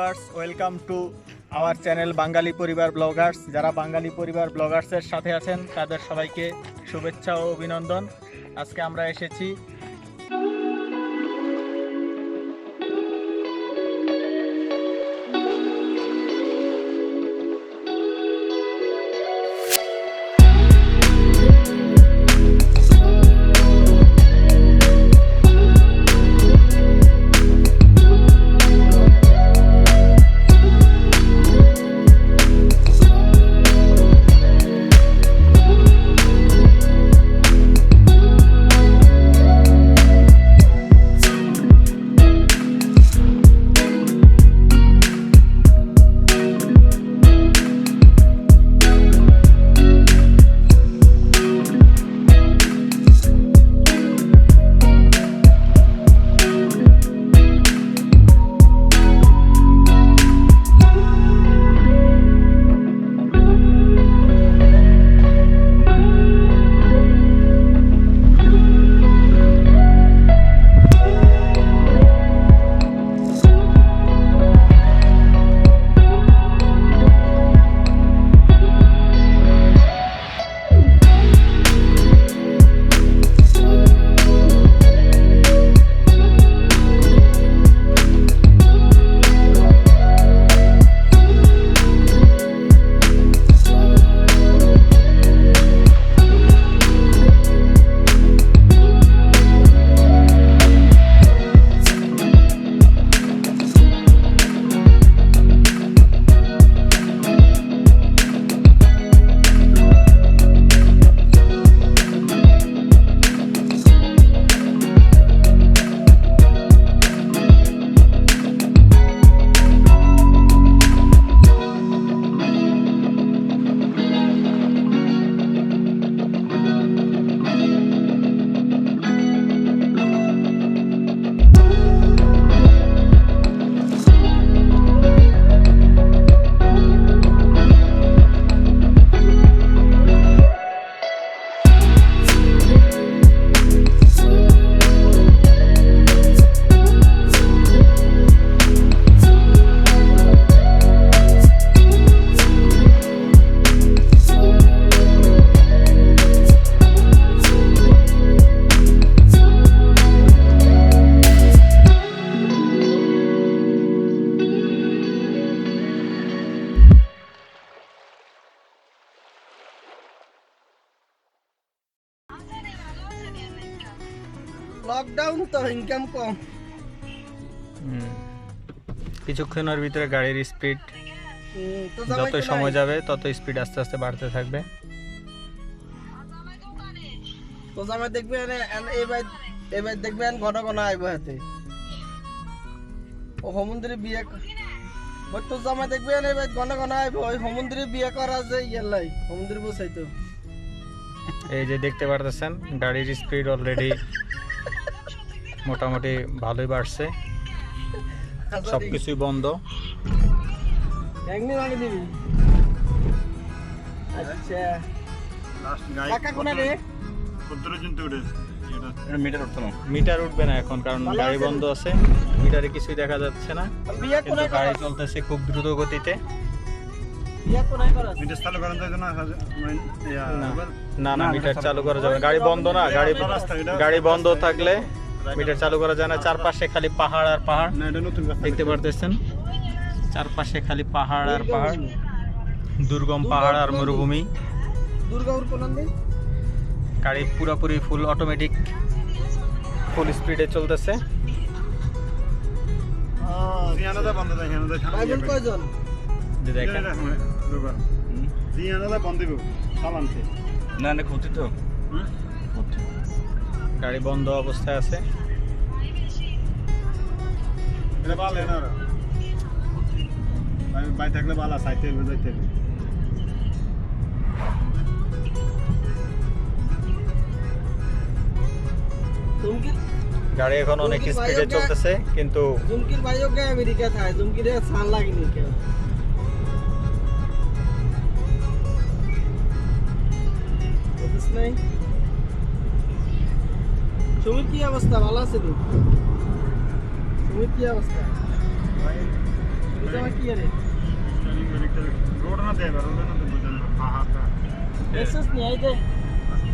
Viewers, welcome to our channel Bangali Paribar bloggers. যারা বাঙালি পরিবার ব্লগার্সের সাথে আছেন তাদের সবাইকে শুভেচ্ছা ও অভিনন্দন। আজকে আমরা এসেছি লকডাউন তো ইনকাম কম। কিছুক্ষণের ভিতরে গাড়ির স্পিড যত সময় যাবে তত স্পিড আস্তে আস্তে বাড়তে থাকবে। তো জামাই দেখবেন এবার দেখবেন ঘন ঘন আইব হাতে ও হোমন্দিরে বিয়ে ওই তো জামাই দেখবেন এবার ঘন ঘন আইব ওই হোমন্দিরে বিয়ে করা যে ইয়ালাই হোমন্দির বসাইতো। এই যে দেখতে পারতেছেন গাড়ির স্পিড অলরেডি মোটামুটি ভালোই বাড়ছে, সবকিছুই বন্ধ। আচ্ছা কাকা কোনা রে মিটার উঠবে না এখন, কারণ গাড়ি বন্ধ আছে, মিটারে কিছুই দেখা যাচ্ছে না, কিন্তু গাড়ি চলতেছে খুব দ্রুত গতিতে। না না, মিটার চালু করা যাবে, গাড়ি বন্ধ না, গাড়ি বন্ধ থাকলে মিটার চালু করা যায় না। চারপাশে খালি পাহাড় আর পাহাড় দেখতে পারতেছেন, চারপাশে খালি পাহাড় আর পাহাড়, দুর্গম পাহাড় আর মরুভূমি। গাড়ি পুরোপুরি ফুল অটোমেটিক ফুল স্পিডে চলতেছে। গাড়ি বন্ধ অবস্থায় আছে। গাড়ি এখন অনেক স্পিডে চলতেছে, কিন্তু জুমকির ভাইও কে আমেরিকা থাকে, জুমকির সান লাগেনি কেউ। নাই সুমিত কি অবস্থা? ভালো আছে তো? সুমিত কি অবস্থা? বুঝা কি রে रोड ना दे रोड ना दे बुझन पहाड़ का এসেস নি এই যে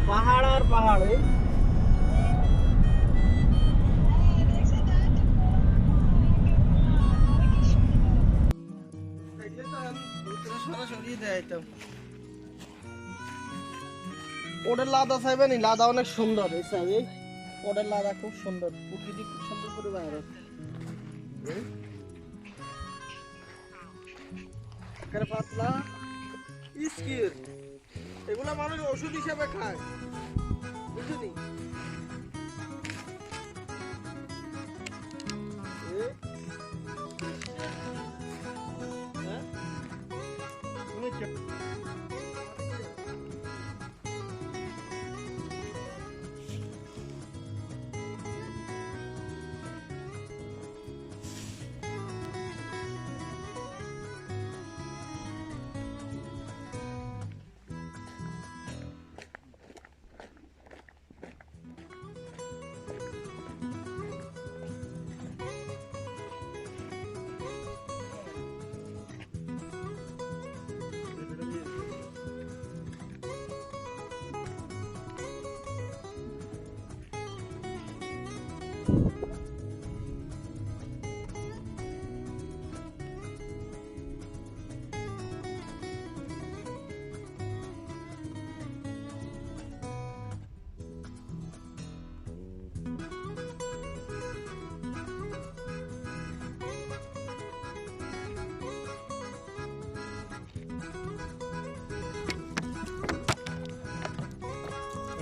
পাহাড় আর পাহাড় এই দেখলে তো ভিতরে সরাসরি দেখাইতাম ওটার লাদা চাইবে নি লাদা অনেক সুন্দর এই চাই ওটার লাদা খুব সুন্দর প্রকৃতি খুব সুন্দর করে বাইরে এখানে পাতলা ইস্কির এগুলা মানুষ ওষুধ হিসেবে খায় বুঝলি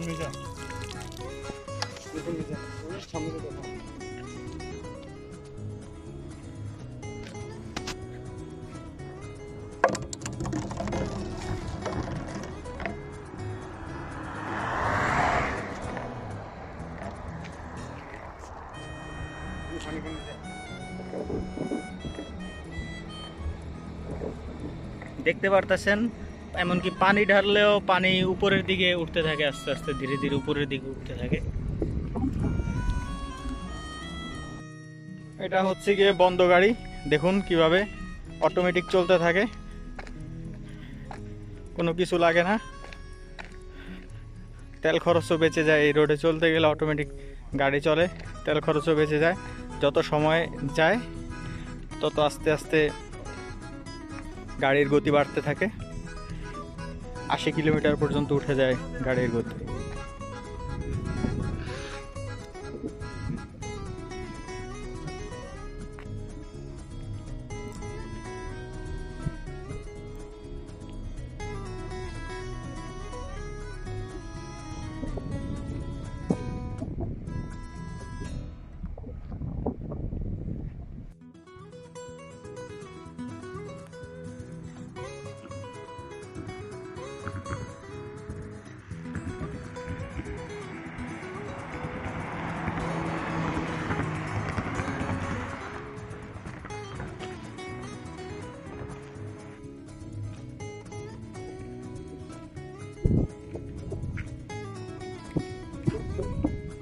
मिजा দেখুন মিজা সামনে দেখো দেখতে পারতেছেন এমনকি পানি ঢাললেও পানি উপরের দিকে উঠতে থাকে আস্তে আস্তে ধীরে ধীরে উপরের দিকে উঠতে থাকে এটা হচ্ছে গিয়ে বন্ধ গাড়ি দেখুন কিভাবে অটোমেটিক চলতে থাকে কোনো কিছু লাগে না তেল খরচও বেঁচে যায় এই রোডে চলতে গেলে অটোমেটিক গাড়ি চলে তেল খরচও বেঁচে যায় যত সময় যায় তত আস্তে আস্তে গাড়ির গতি বাড়তে থাকে 80 কিলোমিটার পর্যন্ত উঠে যায় গাড়ির গতি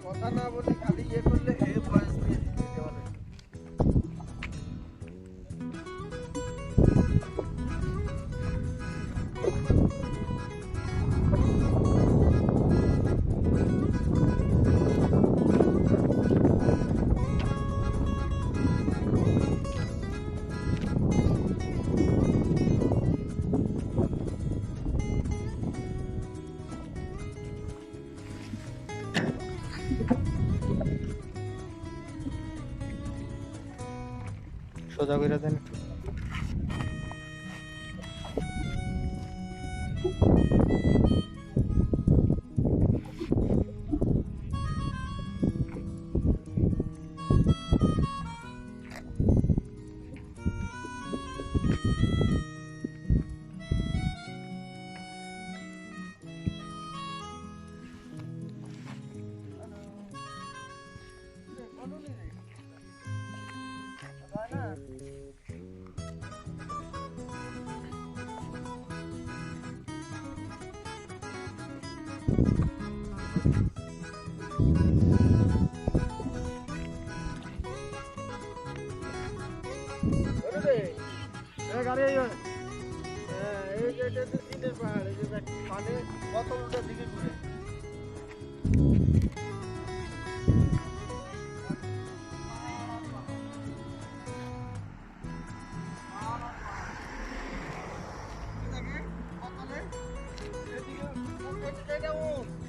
কথা না বলে খালি ইয়ে করলে এই বয়স দিয়ে দিতে পারে সোজা করে দেন What are they? এই যে এটা জিনের পাহাড়, এই যে মানে কত উল্টা দিকে ঘুরে।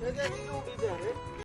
এদিকে উঠি যায়